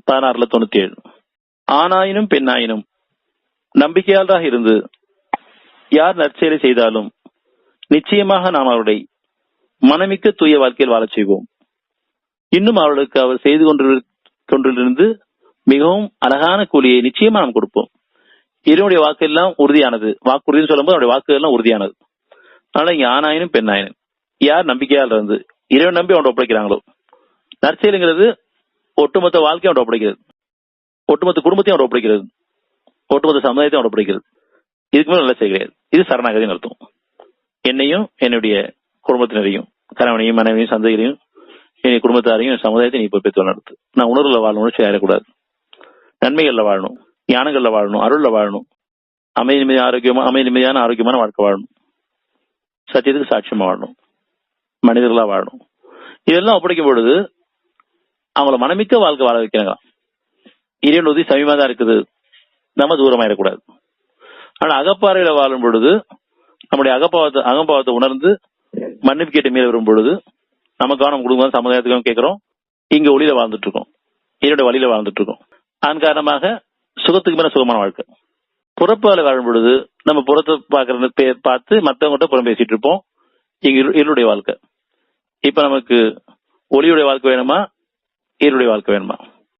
1697. ஆணாயினும் பெண்ணாயினும் நம்பிக்கையாளராக இருந்து யார் நற்செயலை செய்தாலும் நிச்சயமாக நாம் அவருடைய மனமிக்க தூய வாழ்க்கையில் வாழச் செய்வோம். இன்னும் அவர்களுக்கு அவர் செய்து கொண்டிருந்து மிகவும் அழகான கூலியை நிச்சயமா நாம் கொடுப்போம். இறைவனுடைய வாக்கு எல்லாம் உறுதியானது. வாக்குறுதினு சொல்லும்போது அவருடைய வாக்கு எல்லாம் உறுதியானது. அதனால இங்க ஆணாயினும் பெண்ணாயினும் யார் நம்பிக்கையால் இருந்து இறைவன் நம்பி அவன் ஒப்படைக்கிறாங்களோ, நற்செயலுங்கிறது ஒட்டுமொத்த வாழ்க்கையை அவன் ஒப்படைக்கிறது, ஒட்டுமொத்த குடும்பத்தையும் அவன் ஒப்படைக்கிறது, ஒட்டுமொத்த சமுதாயத்தையும் அவன் ஒப்படைக்கிறது. இதுக்கு மேலே நல்லா செய்கிறது. இது சரணாகதின்னு அர்த்தம். என்னையும் என்னுடைய குடும்பத்தினரையும், கணவனையும் மனைவியும் சந்தைகளையும் என் குடும்பத்தாரையும் சமுதாயத்தை நீ பொறுப்பேற்று நடத்து. நான் உணர்வுல வாழணும், உணர்ச்சி ஆயிடக்கூடாது. நன்மைகள்ல வாழணும், ஞானங்கள்ல வாழணும், அருள்ல வாழணும், நிம்மதியான ஆரோக்கியமான வாழ்க்கை வாழணும், சத்தியத்துக்கு சாட்சியமா வாழணும், மனிதர்களா வாழணும். இதெல்லாம் ஒப்படைக்கும் பொழுது அவங்கள மனமிக்க வாழ்க்கை வாழ வைக்கிறாங்க. இறைவன் உதவி சமீபமா தான் இருக்குது, நம்ம தூரமாயிடக்கூடாது. ஆனா அகப்பாறையில வாழும் பொழுது நம்முடைய அகம்பாவத்தை உணர்ந்து மன்னிப்பு கேட்டு மீற வரும் பொழுது நமக்கான குடும்பம் சமுதாயத்துக்கும் கேட்கிறோம், இங்க ஒளியில வாழ்ந்துட்டு இருக்கோம், என்னுடைய வழியில வாழ்ந்துட்டு இருக்கோம். அதன் காரணமாக சுகத்துக்கு மேல சுகமான வாழ்க்கை. புறப்பால வாழும் பொழுது நம்ம புறத்தை பார்த்து மற்றவங்கிட்ட புறம் பேசிட்டு இருப்போம். இங்க இருளுடைய வாழ்க்கை. இப்ப நமக்கு ஒளியுடைய வாழ்க்கை வேணுமா, இருளுடைய வாழ்க்கை வேணுமா?